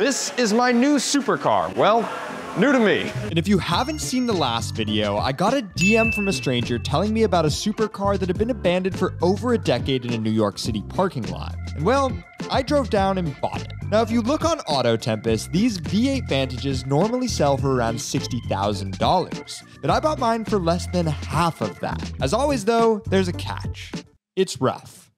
This is my new supercar. Well, new to me. And if you haven't seen the last video, I got a DM from a stranger telling me about a supercar that had been abandoned for over a decade in a New York City parking lot. And well, I drove down and bought it. Now, if you look on Auto Tempest, these V8 Vantages normally sell for around $60,000, but I bought mine for less than half of that. As always though, there's a catch. It's rough.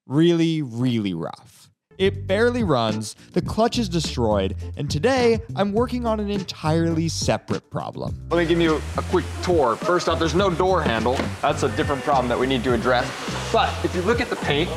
Really, really rough. It barely runs, the clutch is destroyed, and today I'm working on an entirely separate problem. Let me give you a quick tour. First off, there's no door handle. That's a different problem that we need to address. But if you look at the paint,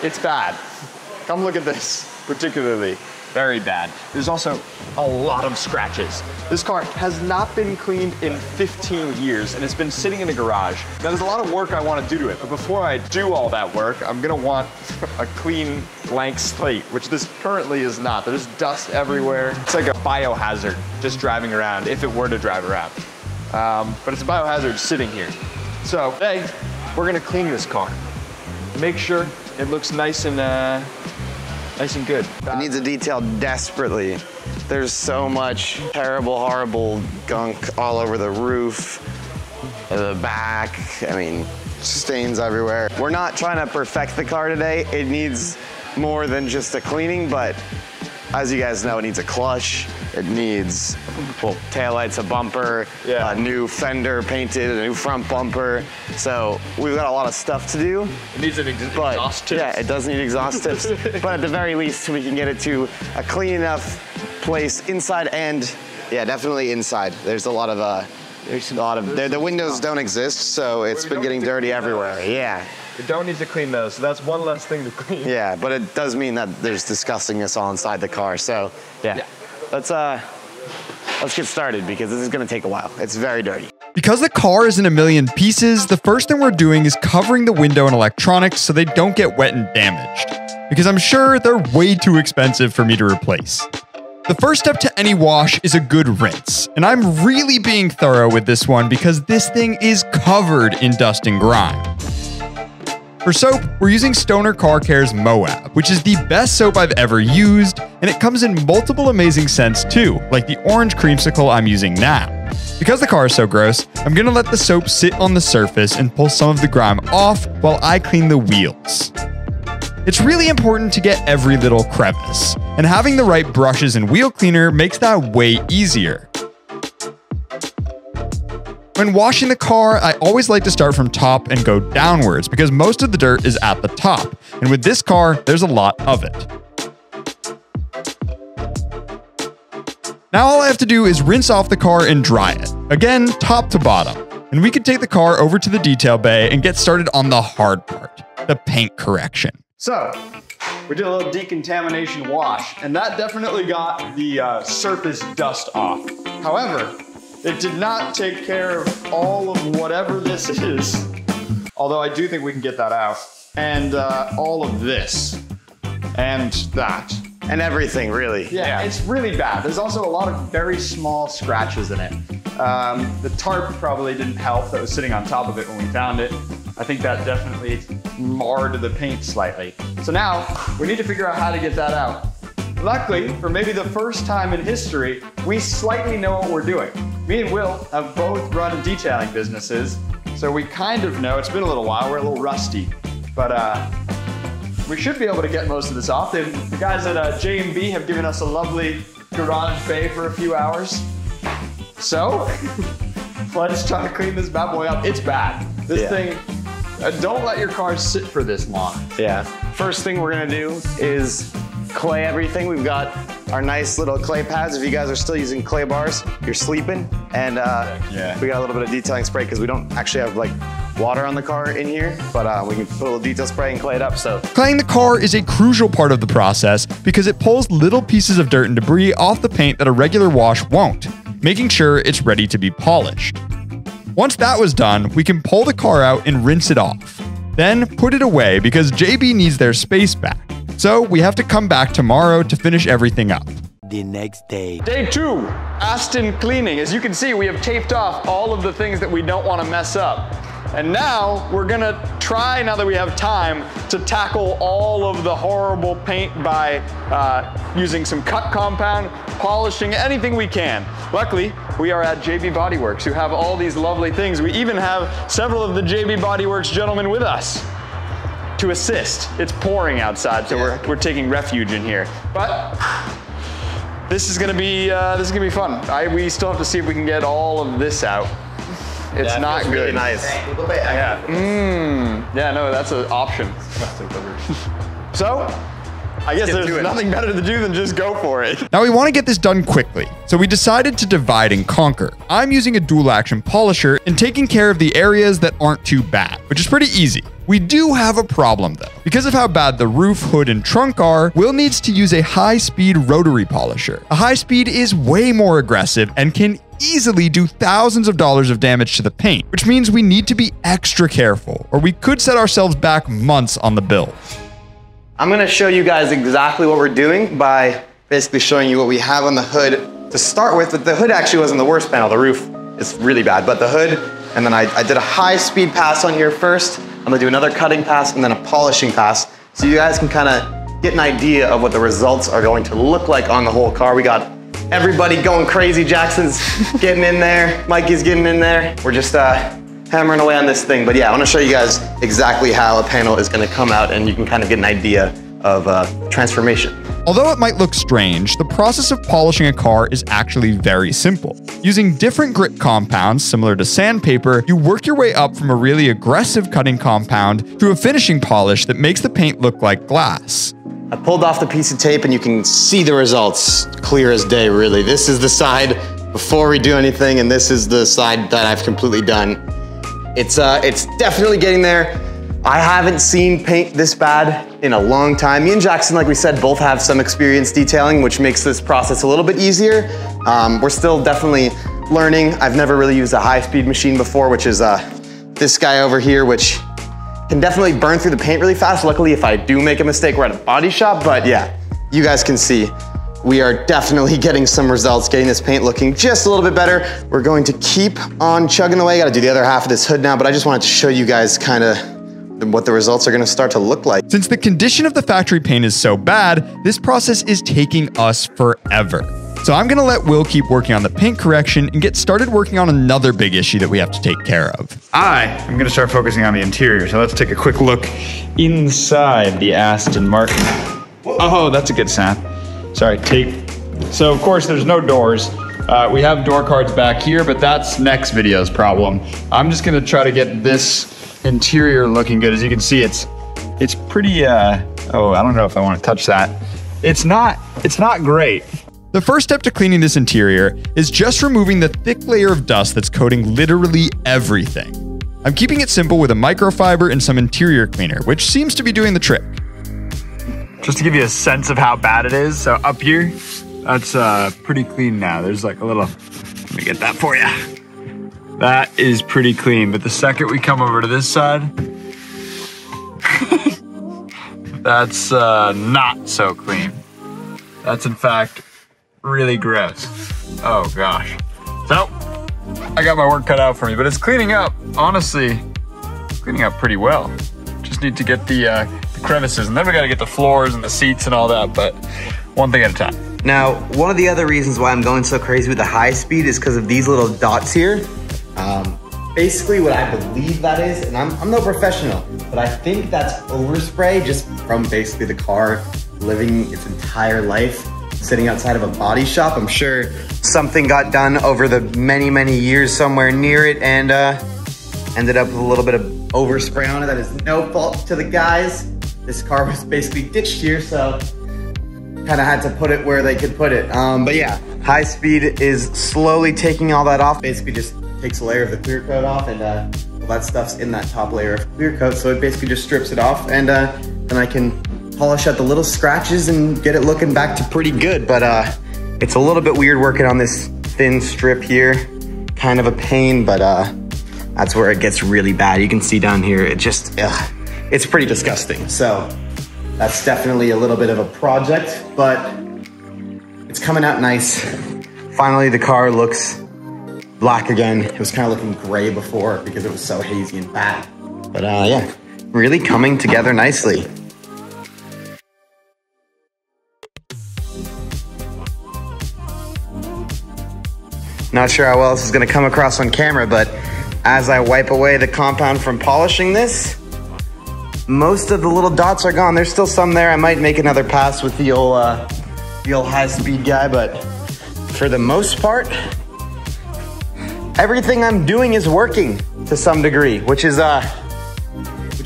it's bad. Come look at this, particularly. Very bad. There's also a lot of scratches. This car has not been cleaned in 15 years and it's been sitting in a garage. Now there's a lot of work I want to do to it, but before I do all that work, I'm gonna want a clean blank slate, which this currently is not. There's dust everywhere. It's like a biohazard just driving around, if it were to drive around. But it's a biohazard sitting here. So today, we're gonna clean this car. Make sure it looks nice and good. It needs a detail desperately. There's so much terrible, horrible gunk all over the roof, the back, I mean, stains everywhere. We're not trying to perfect the car today. It needs more than just a cleaning, but as you guys know, it needs a clutch. It needs, well, taillights, a bumper, a new fender painted, a new front bumper. So we've got a lot of stuff to do. It needs an exhaust tips. Yeah, it does need exhaust tips. But at the very least, we can get it to a clean enough place inside and, yeah, definitely inside. There's a lot of, the windows don't exist, so it's been getting dirty everywhere. Yeah. You don't need to clean those, so that's one less thing to clean. Yeah, but it does mean that there's disgustingness all inside the car, so yeah. Let's get started because this is gonna take a while. It's very dirty. Because the car is in a million pieces, the first thing we're doing is covering the window and electronics so they don't get wet and damaged. Because I'm sure they're way too expensive for me to replace. The first step to any wash is a good rinse, and I'm really being thorough with this one because this thing is covered in dust and grime. For soap, we're using Stoner Car Care's Moab, which is the best soap I've ever used, and it comes in multiple amazing scents too, like the orange creamsicle I'm using now. Because the car is so gross, I'm gonna let the soap sit on the surface and pull some of the grime off while I clean the wheels. It's really important to get every little crevice, and having the right brushes and wheel cleaner makes that way easier. When washing the car, I always like to start from top and go downwards because most of the dirt is at the top, and with this car, there's a lot of it. Now all I have to do is rinse off the car and dry it, again, top to bottom, and we can take the car over to the detail bay and get started on the hard part, the paint correction. So, we did a little decontamination wash, and that definitely got the surface dust off. However, it did not take care of all of whatever this is, although I do think we can get that out, and all of this, and that. And everything, really. Yeah, it's really bad. There's also a lot of very small scratches in it. The tarp probably didn't help that was sitting on top of it when we found it. I think that definitely marred the paint slightly. So now, we need to figure out how to get that out. Luckily, for maybe the first time in history, we slightly know what we're doing. Me and Will have both run detailing businesses, so we kind of know. It's been a little while, we're a little rusty, but we should be able to get most of this off. The guys at J&B have given us a lovely garage bay for a few hours. So, let's try to clean this bad boy up. It's bad. This thing, don't let your car sit for this long. Yeah. First thing we're gonna do is clay everything. We've got our nice little clay pads. If you guys are still using clay bars, you're sleeping. And we got a little bit of detailing spray because we don't actually have like water on the car in here, but we can put a little detail spray and clay it up. So claying the car is a crucial part of the process because it pulls little pieces of dirt and debris off the paint that a regular wash won't, making sure it's ready to be polished. Once that was done, we can pull the car out and rinse it off. Then put it away because JB needs their space back. So we have to come back tomorrow to finish everything up. The next day. Day 2, Aston cleaning. As you can see, we have taped off all of the things that we don't want to mess up. And now we're gonna try, now that we have time, to tackle all of the horrible paint by using some cut compound, polishing, anything we can. Luckily, we are at JB Body Works, who have all these lovely things. We even have several of the JB Body Works gentlemen with us to assist. It's pouring outside, so we're taking refuge in here. But this is gonna be fun. We still have to see if we can get all of this out. It's not good. Really nice. Yeah. Yeah, no, that's an option. So, I guess there's nothing better to do than just go for it. Now we want to get this done quickly, so we decided to divide and conquer. I'm using a dual action polisher and taking care of the areas that aren't too bad, which is pretty easy. We do have a problem though. Because of how bad the roof, hood, and trunk are, Will needs to use a high-speed rotary polisher. A high-speed is way more aggressive and can easily do thousands of dollars of damage to the paint, which means we need to be extra careful, or we could set ourselves back months on the bill. I'm gonna show you guys exactly what we're doing by basically showing you what we have on the hood to start with, but the hood actually wasn't the worst panel. The roof is really bad, but the hood, and then I did a high-speed pass on here first. I'm gonna do another cutting pass and then a polishing pass, so you guys can kind of get an idea of what the results are going to look like on the whole car. We got everybody going crazy. Jackson's getting in there. Mikey's getting in there. We're just hammering away on this thing. But yeah, I want to show you guys exactly how a panel is going to come out, and you can kind of get an idea of transformation. Although it might look strange, the process of polishing a car is actually very simple. Using different grit compounds, similar to sandpaper, you work your way up from a really aggressive cutting compound to a finishing polish that makes the paint look like glass. I pulled off the piece of tape and you can see the results clear as day, really. This is the side before we do anything, and this is the side that I've completely done. It's definitely getting there. I haven't seen paint this bad in a long time. Me and Jackson, like we said, both have some experience detailing, which makes this process a little bit easier. We're still definitely learning. I've never really used a high-speed machine before, which is this guy over here, which can definitely burn through the paint really fast. Luckily, if I do make a mistake, we're at a body shop, but yeah, you guys can see we are definitely getting some results, getting this paint looking just a little bit better. We're going to keep on chugging away. Gotta do the other half of this hood now, but I just wanted to show you guys kind of what the results are gonna start to look like. Since the condition of the factory paint is so bad, this process is taking us forever. So I'm gonna let Will keep working on the paint correction and get started working on another big issue that we have to take care of. I'm gonna start focusing on the interior, so let's take a quick look inside the Aston Martin. Oh, that's a good sound. Sorry, tape. So of course there's no doors. We have door cards back here, but that's next video's problem. I'm just gonna try to get this interior looking good. As you can see, it's pretty, oh, I don't know if I wanna touch that. It's not great. The first step to cleaning this interior is just removing the thick layer of dust that's coating literally everything. I'm keeping it simple with a microfiber and some interior cleaner, which seems to be doing the trick. Just to give you a sense of how bad it is, so up here, that's pretty clean now. There's like a little, let me get that for you. That is pretty clean, but the second we come over to this side, that's not so clean. That's in fact really gross. Oh gosh. So, I got my work cut out for me, but it's cleaning up, honestly, cleaning up pretty well. Just need to get the crevices, and then we gotta get the floors and the seats and all that, but one thing at a time. Now, one of the other reasons why I'm going so crazy with the high speed is because of these little dots here. Basically what I believe that is, and I'm no professional, but I think that's overspray just from basically the car living its entire life sitting outside of a body shop. I'm sure something got done over the many years somewhere near it and ended up with a little bit of overspray on it. That is no fault to the guys. This car was basically ditched here, so kind of had to put it where they could put it. But yeah, high speed is slowly taking all that off. Basically just takes a layer of the clear coat off, and well, that stuff's in that top layer of clear coat, so it basically just strips it off, and then I can polish out the little scratches and get it looking back to pretty good. But it's a little bit weird working on this thin strip here. Kind of a pain, but that's where it gets really bad. You can see down here, it just, it's pretty disgusting. So that's definitely a little bit of a project, but it's coming out nice. Finally, the car looks black again. It was kind of looking gray before because it was so hazy and bad. But yeah, really coming together nicely. Not sure how well this is gonna come across on camera, but as I wipe away the compound from polishing this, most of the little dots are gone. There's still some there. I might make another pass with the old high-speed guy, but for the most part, everything I'm doing is working to some degree, which is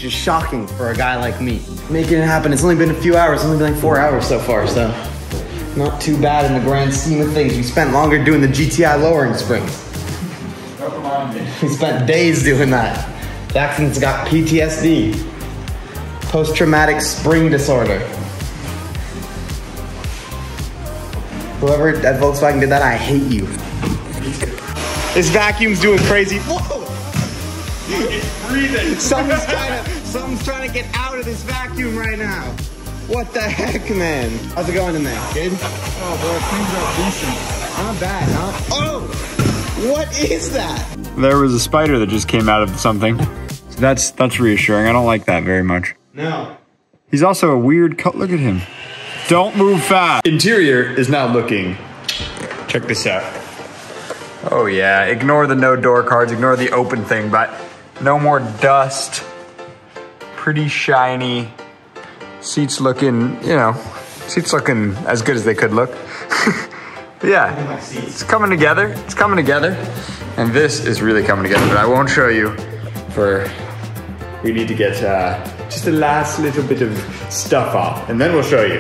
shocking for a guy like me. Making it happen. It's only been a few hours. It's only been like 4 hours so far, so not too bad in the grand scheme of things. We spent longer doing the GTI lowering springs. We spent days doing that. Jackson's got PTSD. Post-traumatic spring disorder. Whoever at Volkswagen did that, I hate you. This vacuum's doing crazy. Whoa! It's breathing. Something's trying to get out of this vacuum right now. What the heck, man? How's it going in there? Good? Oh, bro, things are decent. Not bad, huh? Oh! What is that? There was a spider that just came out of something. So that's reassuring. I don't like that very much. No. He's also a weird cut. Look at him. Don't move fast. Interior is now looking. Check this out. Oh yeah, ignore the no door cards, ignore the open thing, but no more dust. Pretty shiny. Seats looking, seats looking as good as they could look. Yeah, it's coming together. It's coming together. And this is really coming together, but I won't show you we need to get just the last little bit of stuff off, and then we'll show you.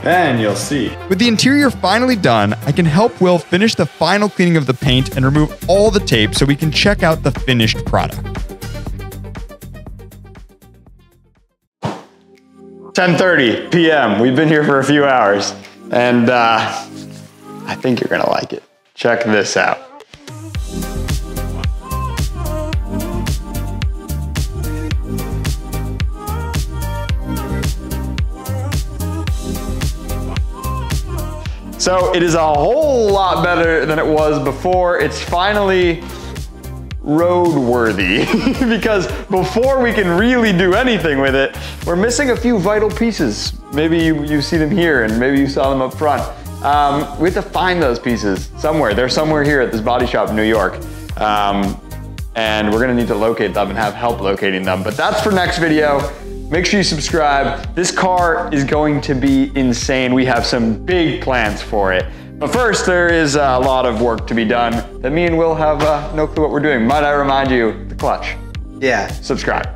And you'll see. With the interior finally done, I can help Will finish the final cleaning of the paint and remove all the tape so we can check out the finished product. 10:30 p.m. We've been here for a few hours, and I think you're gonna like it. Check this out. So it is a whole lot better than it was before. It's finally roadworthy because before we can really do anything with it, we're missing a few vital pieces. Maybe you see them here and maybe you saw them up front. We have to find those pieces somewhere. They're somewhere here at this body shop in New York. And we're gonna need to locate them and have help locating them. But that's for next video. Make sure you subscribe. This car is going to be insane. We have some big plans for it. But first, there is a lot of work to be done that me and Will have no clue what we're doing. Might I remind you, the clutch. Yeah. Subscribe.